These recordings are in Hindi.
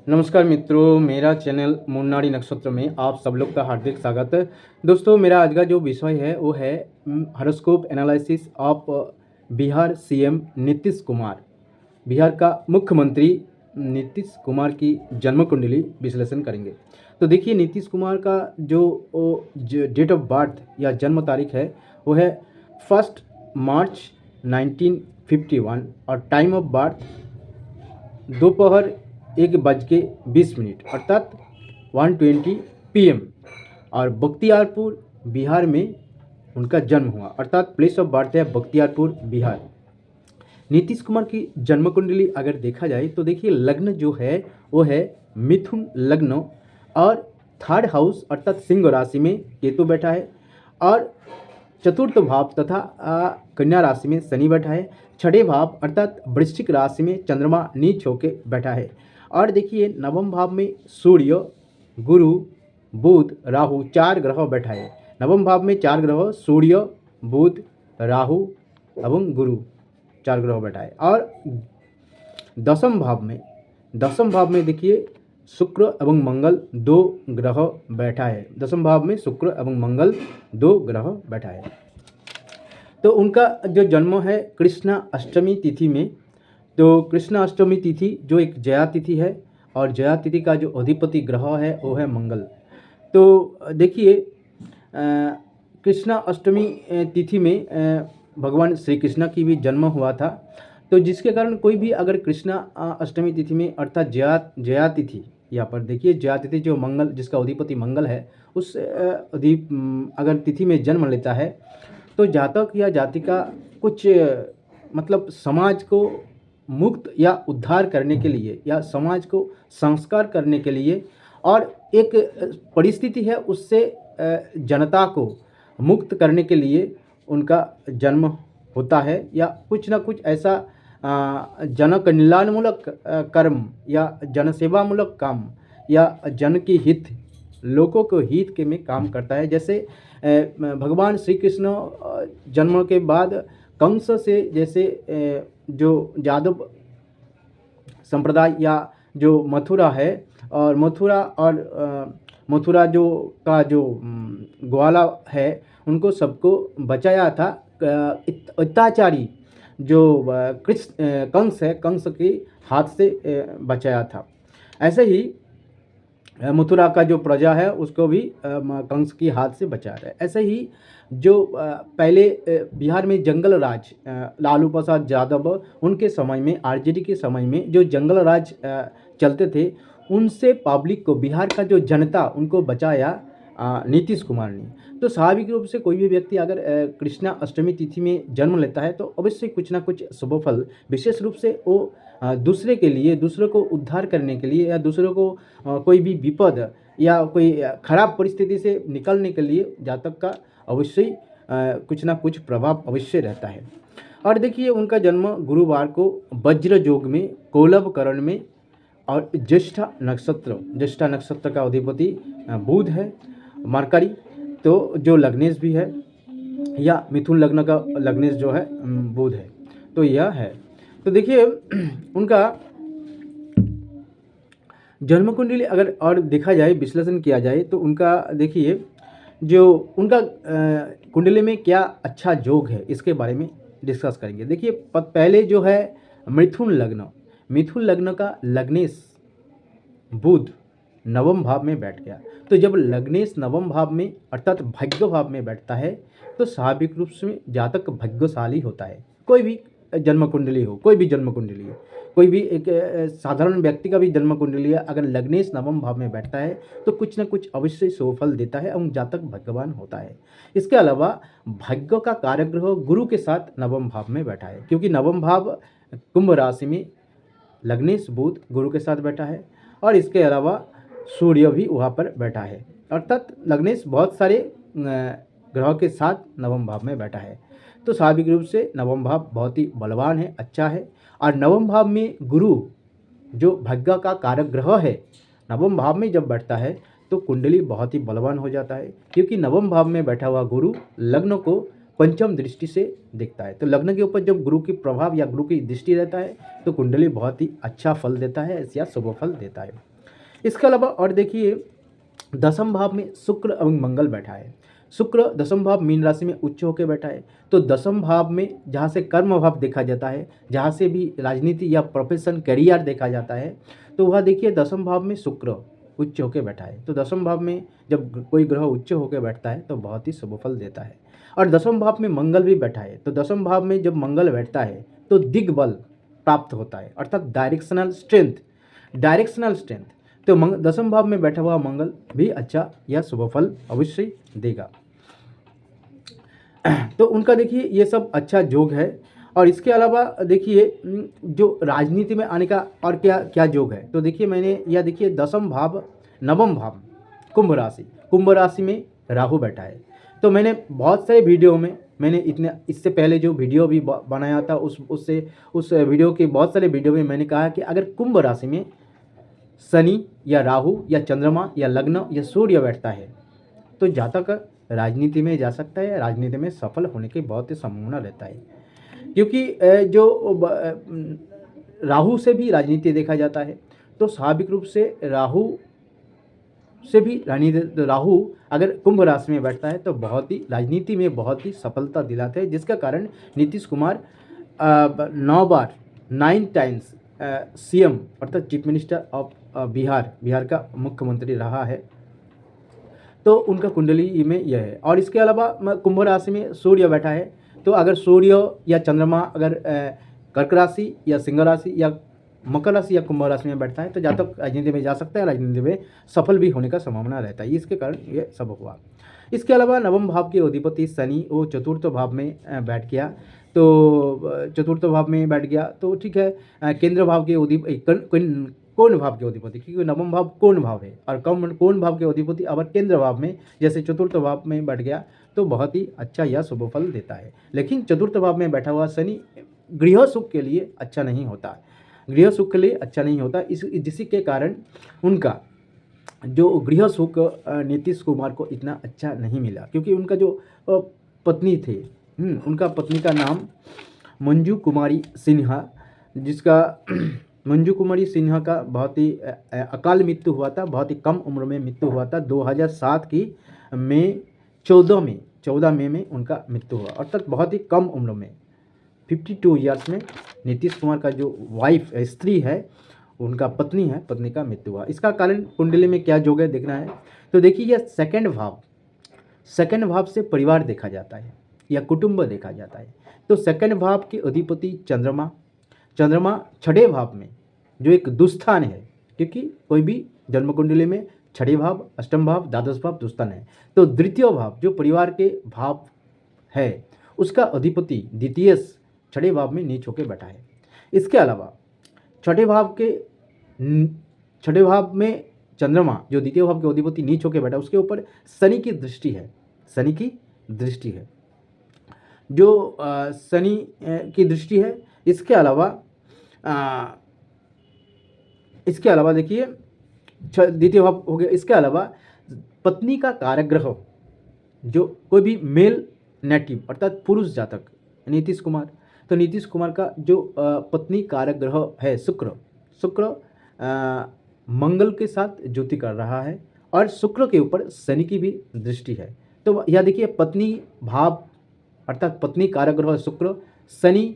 नमस्कार मित्रों, मेरा चैनल मुन्नाडी नक्षत्र में आप सब लोग का हार्दिक स्वागत है। दोस्तों, मेरा आज का जो विषय है वो है horoscope analysis of Bihar CM Nitish Kumar. Bihar का मुख्यमंत्री नीतीश कुमार की जन्म कुंडली विश्लेषण करेंगे। तो देखिए, नीतीश कुमार का जो डेट ऑफ बर्थ या जन्म तारीख है वो है 1 मार्च 1951 और टाइम ऑफ बर्थ दोपहर 1:20 अर्थात 1:20 PM और बख्तियारपुर बिहार में उनका जन्म हुआ अर्थात प्लेस ऑफ बर्थ है बख्तियारपुर बिहार। नीतीश कुमार की जन्म कुंडली अगर देखा जाए तो देखिए, लग्न जो है वो है मिथुन लग्न और 3rd हाउस अर्थात सिंह राशि में केतु बैठा है और चतुर्थ भाव तथा कन्या राशि में शनि बैठा है। 6ठे भाव अर्थात वृश्चिक राशि में चंद्रमा नीच होके बैठा है और देखिए, नवम भाव में सूर्य, गुरु, बुध, राहु 4 ग्रह बैठा है। नवम भाव में 4 ग्रह सूर्य, बुध, राहु एवं गुरु 4 ग्रह बैठा है और दसम भाव में देखिए शुक्र एवं मंगल 2 ग्रह बैठा है। दसम भाव में शुक्र एवं मंगल 2 ग्रह बैठा है। तो उनका जो जन्म है कृष्णा अष्टमी तिथि में, तो कृष्णा अष्टमी तिथि जो एक जया तिथि है और जया तिथि का जो अधिपति ग्रह है वो है मंगल। तो देखिए, कृष्णा अष्टमी तिथि में भगवान श्री कृष्ण की भी जन्म हुआ था। तो जिसके कारण कोई भी अगर कृष्णा अष्टमी तिथि में अर्थात जया तिथि, यहाँ पर देखिए जया तिथि जो मंगल जिसका अधिपति मंगल है उस अगर तिथि में जन्म लेता है तो जातक या जातिका कुछ मतलब समाज को मुक्त या उद्धार करने के लिए या समाज को संस्कार करने के लिए और एक परिस्थिति है उससे जनता को मुक्त करने के लिए उनका जन्म होता है या कुछ ना कुछ ऐसा जन कल्याणमूलक कर्म या जनसेवामूलक काम या जन की हित लोगों को हित के में काम करता है। जैसे भगवान श्री कृष्ण जन्म के बाद कंस से जैसे जो यादव संप्रदाय या जो मथुरा है और मथुरा जो का जो ग्वाला है उनको सबको बचाया था अत्याचारी जो कंस है, कंस के हाथ से बचाया था। ऐसे ही मथुरा का जो प्रजा है उसको भी कंस की हाथ से बचा रहा है। ऐसे ही जो पहले बिहार में जंगल राज लालू प्रसाद यादव उनके समय में आरजेडी के समय में जो जंगल राज चलते थे उनसे पब्लिक को, बिहार का जो जनता उनको बचाया नीतीश कुमार ने। तो स्वाभाविक रूप से कोई भी व्यक्ति अगर कृष्णा अष्टमी तिथि में जन्म लेता है तो अवश्य कुछ ना कुछ शुभ फल, विशेष रूप से वो दूसरे के लिए, दूसरों को उद्धार करने के लिए या दूसरों को कोई भी विपद या कोई खराब परिस्थिति से निकलने के लिए जातक का अवश्य कुछ ना कुछ प्रभाव अवश्य रहता है। और देखिए, उनका जन्म गुरुवार को वज्र योग में कोलभ करण में और ज्येष्ठा नक्षत्र का अधिपति बुध है, मरकरी तो जो लग्नेश भी है या मिथुन लग्न का लग्नेश जो है बुध है। तो यह है। तो देखिए, उनका जन्म कुंडली अगर और देखा जाए, विश्लेषण किया जाए तो उनका देखिए जो उनका कुंडली में क्या अच्छा योग है इसके बारे में डिस्कस करेंगे। देखिए, पहले जो है मिथुन लग्न का लग्नेश बुध नवम भाव में बैठ गया। तो जब लग्नेश नवम भाव में अर्थात भाग्य भाव में बैठता है तो स्वाभाविक रूप से जातक भाग्यशाली होता है। कोई भी जन्म कुंडली हो, कोई भी एक साधारण व्यक्ति का भी जन्म कुंडली है, अगर लग्नेश नवम भाव में बैठता है तो कुछ न कुछ अवश्य शुभ फल देता है एवं जातक भाग्यवान होता है। इसके अलावा भाग्य का कारक ग्रह गुरु के साथ नवम भाव में बैठा है, क्योंकि नवम भाव कुंभ राशि में लग्नेश बुध गुरु के साथ बैठा है और इसके अलावा सूर्य भी वहाँ पर बैठा है, अर्थात लग्नेश बहुत सारे ग्रह के साथ नवम भाव में बैठा है। तो स्वाभाविक रूप से नवम भाव बहुत ही बलवान है, अच्छा है। और नवम भाव में गुरु जो भाग्य का कारक ग्रह है, नवम भाव में जब बैठता है तो कुंडली बहुत ही बलवान हो जाता है, क्योंकि नवम भाव में बैठा हुआ गुरु लग्न को पंचम दृष्टि से देखता है। तो लग्न के ऊपर जब गुरु की प्रभाव या गुरु की दृष्टि रहता है तो कुंडली बहुत ही अच्छा फल देता है या शुभ फल देता है। इसके अलावा और देखिए दसम भाव में शुक्र एवं मंगल बैठा है। शुक्र दसम भाव मीन राशि में उच्च होकर बैठा है। तो दसम भाव में जहाँ से कर्म भाव देखा जाता है, जहाँ से भी राजनीति या प्रोफेशन करियर देखा जाता है, तो वह देखिए दसम भाव में शुक्र उच्च होकर बैठा है। तो दसम भाव में जब कोई ग्रह उच्च होकर बैठता है तो बहुत ही शुभ फल देता है। और दसम भाव में मंगल भी बैठा है। तो दसम भाव में जब मंगल बैठता है तो दिग्बल प्राप्त होता है, अर्थात डायरेक्शनल स्ट्रेंथ। तो दसम भाव में बैठा हुआ मंगल भी अच्छा या शुभ फल अवश्य देगा। तो उनका देखिए ये सब अच्छा योग है। और इसके अलावा देखिए जो राजनीति में आने का और क्या क्या योग है, तो देखिए मैंने यह देखिए दसम भाव नवम भाव कुंभ राशि में राहु बैठा है। तो मैंने बहुत सारे वीडियो में मैंने इतने इससे पहले जो वीडियो भी बनाया था उस वीडियो के बहुत सारे वीडियो में मैंने कहा कि अगर कुंभ राशि में शनि या राहु या चंद्रमा या लग्न या सूर्य बैठता है तो जातक राजनीति में जा सकता है, राजनीति में सफल होने की बहुत ही संभावना रहता है। क्योंकि राहु से भी राजनीति देखा जाता है, तो स्वाभाविक रूप से राहु से भी राजनीति, राहु अगर कुंभ राशि में बैठता है तो बहुत ही राजनीति में बहुत ही सफलता दिलाते हैं, जिसका कारण नीतीश कुमार 9 टाइम्स सीएम अर्थात चीफ मिनिस्टर ऑफ बिहार का मुख्यमंत्री रहा है। तो उनका कुंडली में यह है। और इसके अलावा कुंभ राशि में सूर्य बैठा है। तो अगर सूर्य या चंद्रमा अगर कर्क राशि या सिंह राशि या मकर राशि या कुंभ राशि में बैठता है तो जातक राजनीति में जा सकता है, राजनीति में सफल भी होने का संभावना रहता है। इसके कारण ये सब हुआ। इसके अलावा नवम भाव के अधिपति शनि वो चतुर्थ भाव में बैठ गया। तो चतुर्थ भाव में बैठ गया तो ठीक है। केंद्र भाव के कोण भाव के अधिपति, क्योंकि नवम भाव कोण भाव है और कोण भाव के अधिपति अगर केंद्र भाव में जैसे चतुर्थ भाव में बैठ गया तो बहुत ही अच्छा या शुभ फल देता है। लेकिन चतुर्थ भाव में बैठा हुआ शनि गृह सुख के लिए अच्छा नहीं होता, जिसी के कारण उनका जो गृह सुख नीतीश कुमार को इतना अच्छा नहीं मिला, क्योंकि उनका जो पत्नी थे उनका पत्नी का नाम मंजू कुमारी सिन्हा, जिसका मंजू कुमारी सिन्हा का बहुत ही अकाल मृत्यु हुआ था, बहुत ही कम उम्र में मृत्यु हुआ था। 2007 की 14 मई में उनका मृत्यु हुआ, अर्थात बहुत ही कम उम्र में 52 ईयर्स में नीतीश कुमार का जो वाइफ स्त्री है उनका पत्नी का मृत्यु हुआ। इसका कारण कुंडली में क्या योग है देखना है। तो देखिए यह सेकंड भाव से परिवार देखा जाता है या कुटुंब देखा जाता है। तो सेकंड भाव के अधिपति चंद्रमा छठे भाव में जो एक दुस्थान है, क्योंकि कोई भी जन्म कुंडली में छठे भाव, अष्टम भाव, द्वादश भाव दुस्थान है। तो द्वितीय भाव जो परिवार के भाव है उसका अधिपति द्वितीय छठे भाव में नीच होकर बैठा है। इसके अलावा छठे भाव में चंद्रमा जो द्वितीय भाव के अधिपति नीच होकर बैठा है उसके ऊपर शनि की दृष्टि है, जो शनि की दृष्टि है। इसके अलावा देखिए द्वितीय भाव हो गया। इसके अलावा पत्नी का कारक जो कोई भी मेल नेटिव अर्थात पुरुष जातक नीतीश कुमार का जो पत्नी कारक ग्रह है शुक्र मंगल के साथ ज्योति कर रहा है और शुक्र के ऊपर शनि की भी दृष्टि है। तो यह देखिए पत्नी भाव अर्थात पत्नी कारक ग्रह शुक्र शनि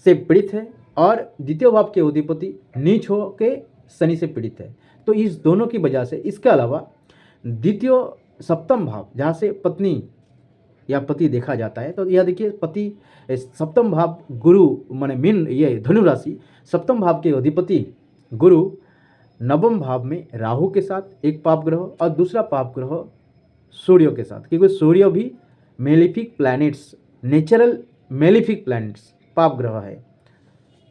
से पीड़ित है और द्वितीय भाव के अधिपति नीच हो के शनि से पीड़ित है। तो इस दोनों की वजह से इसके अलावा द्वितीय सप्तम भाव जहाँ से पत्नी या पति देखा जाता है, तो यह देखिए पति सप्तम भाव गुरु माने मीन ये धनु राशि सप्तम भाव के अधिपति गुरु नवम भाव में राहु के साथ एक पाप ग्रह और दूसरा पाप ग्रह सूर्य के साथ, क्योंकि सूर्य भी malefic planets natural malefic planets पाप ग्रह है,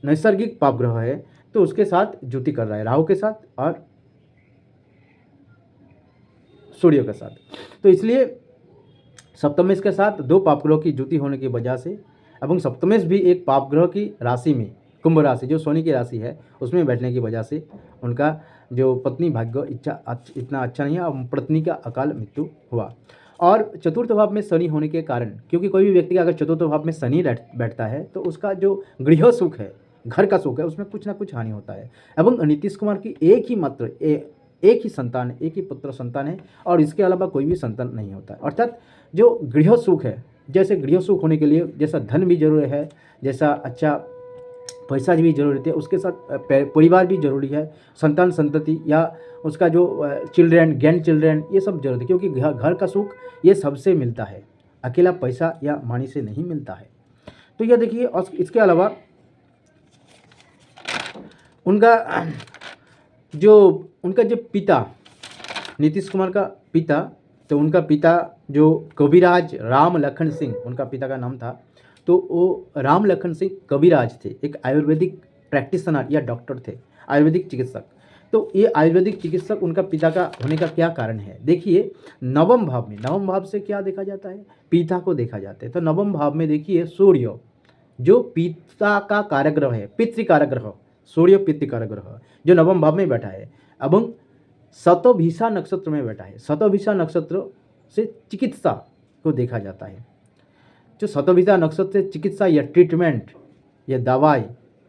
नैसर्गिक पाप ग्रह है, तो उसके साथ ज्योति कर रहा है राहु के साथ और सूर्य के साथ। तो इसलिए सप्तमेश के साथ दो पाप ग्रह की ज्योति होने की वजह से एवं सप्तमेश भी एक पाप ग्रह की राशि में कुंभ राशि जो शनि की राशि है उसमें बैठने की वजह से उनका जो पत्नी भाग्य इतना अच्छा नहीं है और पत्नी का अकाल मृत्यु हुआ। और चतुर्थ भाव में शनि होने के कारण, क्योंकि कोई भी व्यक्ति का अगर चतुर्थ भाव में शनि बैठता है तो उसका जो गृह सुख है घर का सुख है उसमें कुछ ना कुछ हानि होता है। एवं नीतीश कुमार की एक ही मात्र एक ही संतान है, एक ही पुत्र संतान है और इसके अलावा कोई भी संतान नहीं होता है। अर्थात जो गृह सुख है, जैसे गृह सुख होने के लिए जैसा धन भी जरूरी है, जैसा अच्छा पैसा भी जरूरत है, उसके साथ परिवार भी जरूरी है, संतान संतति या उसका जो चिल्ड्रेन ग्रैंड चिल्ड्रेन ये सब जरूरत है, क्योंकि घर का सुख ये सबसे मिलता है, अकेला पैसा या मानी से नहीं मिलता है। तो यह देखिए, और इसके अलावा उनका जो पिता नीतीश कुमार का पिता, तो उनका पिता जो कविराज राम लखन सिंह उनका पिता का नाम था, तो वो राम लखन सिंह कविराज थे, एक आयुर्वेदिक प्रैक्टिशनर या डॉक्टर थे, आयुर्वेदिक चिकित्सक। तो ये आयुर्वेदिक चिकित्सक उनका पिता का होने का क्या कारण है? देखिए, नवम भाव में, नवम भाव से क्या देखा जाता है? पिता को देखा जाता है। तो नवम भाव में देखिए सूर्य जो पिता का कारग्रह है, पितृकारक ग्रह, सूर्य पितृकारक ग्रह जो नवम भाव में बैठा है एवं शतभिषा नक्षत्र में बैठा है। शतभिषा नक्षत्र से चिकित्सा को देखा जाता है। जो शतभिषा नक्षत्र से चिकित्सा या ट्रीटमेंट या दवाई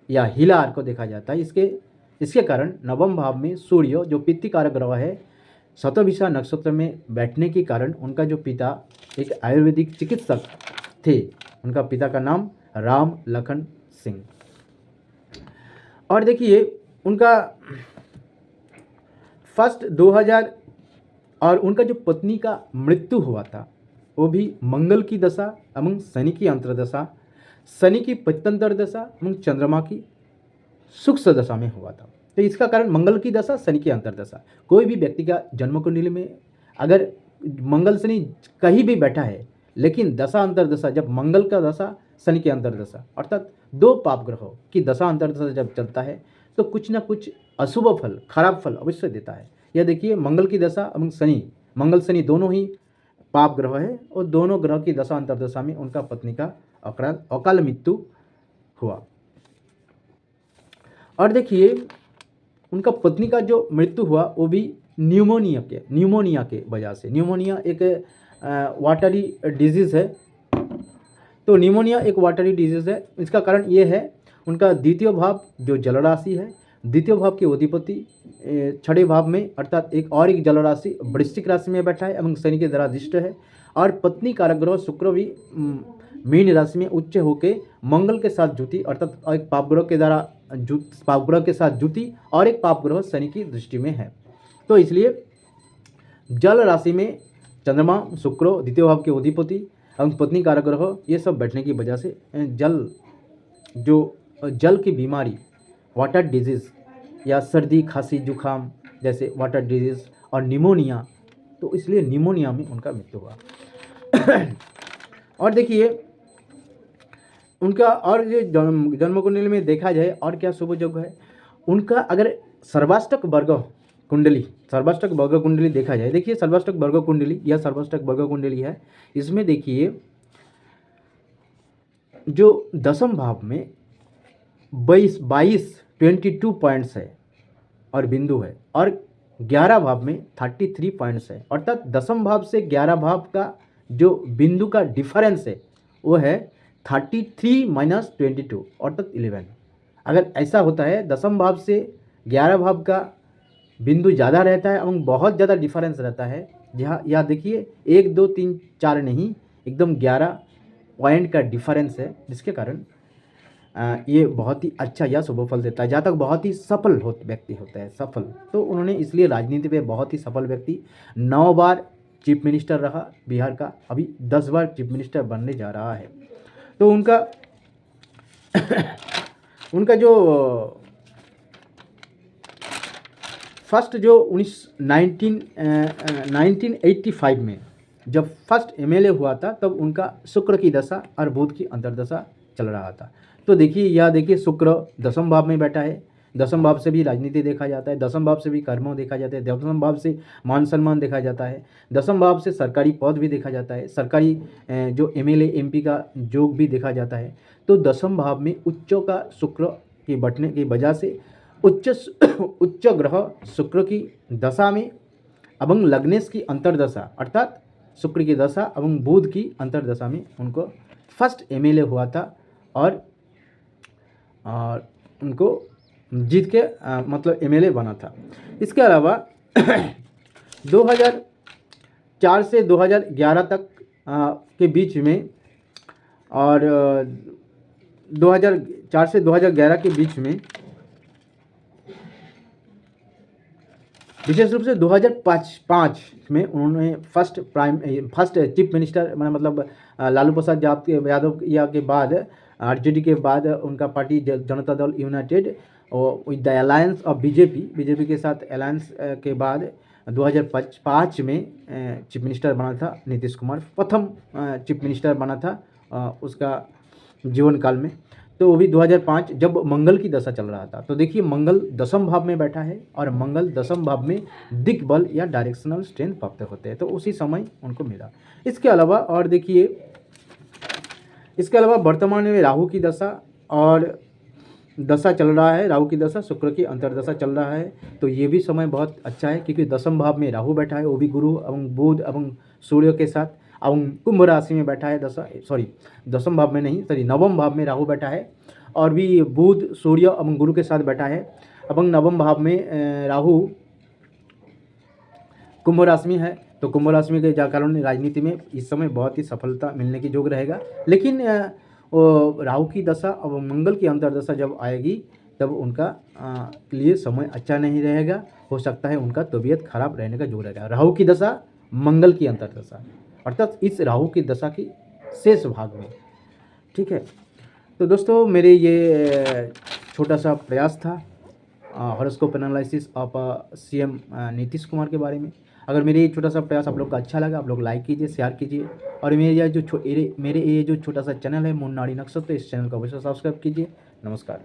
या हिलार को देखा जाता है। इसके कारण नवम भाव में सूर्य जो पितृकारक ग्रह है, शतभिषा नक्षत्र में बैठने के कारण उनका जो पिता एक आयुर्वेदिक चिकित्सक थे, उनका पिता का नाम राम लखन सिंह। और देखिए, उनका फर्स्ट 2000 और उनका जो पत्नी का मृत्यु हुआ था वो भी मंगल की दशा एवं शनि की अंतर्दशा, शनि की पत्यंतर दशा एवं चंद्रमा की सूक्ष्म दशा में हुआ था। तो इसका कारण मंगल की दशा, शनि की अंतर्दशा। कोई भी व्यक्ति का जन्म कुंडली में अगर मंगल शनि कहीं भी बैठा है, लेकिन दशा अंतर्दशा जब मंगल का दशा, शनि की अंतर्दशा, अर्थात दो पाप ग्रहों की दशा अंतर्दशा जब चलता है तो कुछ ना कुछ अशुभ फल, खराब फल अवश्य देता है। यह देखिए, मंगल की दशा एवं शनि, मंगल शनि दोनों ही पाप ग्रह है और दोनों ग्रह की दशा अंतर्दशा में उनका पत्नी का अकाल मृत्यु हुआ। और देखिए, उनका पत्नी का जो मृत्यु हुआ वो भी न्यूमोनिया के वजह से। न्यूमोनिया एक वाटरी डिजीज़ है। तो न्यूमोनिया एक वाटरी डिजीज़ है। इसका कारण ये है, उनका द्वितीय भाव जो जल राशि है, द्वितीय भाव के अधिपति छठे भाव में अर्थात एक जल राशि वृश्चिक राशि में बैठा है एवं शनि के द्वारा दिष्ट है। और पत्नी कारक ग्रह शुक्र भी मीन राशि में उच्च होकर मंगल के साथ जुति, अर्थात एक पापग्रह के द्वारा पापग्रह के साथ जुति और एक पापग्रह शनि की दृष्टि में है। तो इसलिए जल राशि में चंद्रमा शुक्र द्वितीय भाव के अधिपति एवं पत्नी कारक ग्रह ये सब बैठने की वजह से जल की बीमारी, वाटर डिजीज़ या सर्दी खांसी जुखाम जैसे वाटर डिजीज़ और निमोनिया, तो इसलिए निमोनिया में उनका मृत्यु हुआ। और देखिए, उनका और ये जन्म कुंडली में देखा जाए और क्या शुभ योग है, उनका अगर सर्वाष्टक वर्ग कुंडली देखा जाए। देखिए, सर्वाष्टक वर्ग कुंडली या सर्वाष्टक वर्ग कुंडली है, इसमें देखिए जो दशम भाव में 22 पॉइंट्स है और बिंदु है, और 11 भाव में 33 पॉइंट्स है। अर्थात दशम भाव से 11 भाव का जो बिंदु का डिफरेंस है वो है 33 माइनस 22 अर्थात 11। अगर ऐसा होता है, दशम भाव से 11 भाव का बिंदु ज़्यादा रहता है एवं बहुत ज़्यादा डिफरेंस रहता है, जहाँ यह देखिए 1 2 3 4 नहीं, एकदम 11 पॉइंट का डिफरेंस है, जिसके कारण ये बहुत ही अच्छा या शुभ फल देता है। जहाँ तक बहुत ही सफल व्यक्ति होता है, सफल, तो उन्होंने इसलिए राजनीति में बहुत ही सफल व्यक्ति, 9 बार चीफ मिनिस्टर रहा बिहार का, अभी 10 बार चीफ मिनिस्टर बनने जा रहा है। तो उनका जो फर्स्ट जो 1985 में जब फर्स्ट एमएलए हुआ था, तब उनका शुक्र की दशा और बुध की अंतर्दशा चल रहा था। तो देखिए, यह देखिए, शुक्र दशम भाव में बैठा है। दशम भाव से भी राजनीति देखा जाता है, दशम भाव से भी कर्म देखा जाता है, दशम भाव से मान सम्मान देखा जाता है, दशम भाव से सरकारी पद भी देखा जाता है, सरकारी जो एमएलए एमपी का योग भी देखा जाता है। तो दशम भाव में उच्चों का शुक्र के बैठने की वजह से उच्च ग्रह शुक्र की दशा में एवं लग्नेश की अंतर्दशा, अर्थात शुक्र की दशा एवं बुध की अंतर्दशा में उनको फर्स्ट एमएलए हुआ था। और उनको जीत के मतलब एमएलए बना था। इसके अलावा 2004 से 2011 तक के बीच में और 2004 से 2011 के बीच में विशेष रूप से 2005 में उन्होंने फर्स्ट चीफ मिनिस्टर मतलब लालू प्रसाद यादव या के बाद आरजेडी के बाद उनका पार्टी जनता दल यूनाइटेड और with the alliance of BJP के साथ अलायंस के बाद 2005 में चीफ मिनिस्टर बना था नीतीश कुमार। प्रथम चीफ मिनिस्टर बना था उसका जीवन काल में। तो वो भी 2005 जब मंगल की दशा चल रहा था। तो देखिए मंगल दशम भाव में बैठा है और मंगल दशम भाव में दिग्बल या डायरेक्शनल स्ट्रेंथ प्राप्त होते हैं, तो उसी समय उनको मिला। इसके अलावा और देखिए इसके अलावा वर्तमान में राहु की दशा और दशा चल रहा है, राहु की दशा शुक्र की अंतर्दशा चल रहा है। तो ये भी समय बहुत अच्छा है क्योंकि दशम भाव में राहु बैठा है, वो भी गुरु एवं बुध एवं सूर्य के साथ, एवं कुंभ राशि में बैठा है दशम भाव में नहीं नवम भाव में राहु बैठा है और भी बुध सूर्य एवं गुरु के साथ बैठा है। एवं नवम भाव में राहु कुंभ राशि में है। तो कुंभ राशि में के कारण राजनीति में इस समय बहुत ही सफलता मिलने की योग रहेगा। लेकिन राहु की दशा और मंगल की अंतर्दशा जब आएगी तब उनका लिए समय अच्छा नहीं रहेगा। हो सकता है उनका तबीयत खराब रहने का योग रहेगा। राहु की दशा मंगल की अंतर्दशा अर्थात इस राहु की दशा की शेष भाग में। ठीक है, तो दोस्तों मेरे ये छोटा सा प्रयास था horoscope analysis of CM Nitish Kumar के बारे में। अगर मेरे ये छोटा सा प्रयास आप लोग का अच्छा लगा, आप लोग लाइक कीजिए, शेयर कीजिए और मेरे ये जो छोटा सा चैनल है मुन्नाडी नक्षत्र, इस चैनल को अवश्य सब्सक्राइब कीजिए। नमस्कार।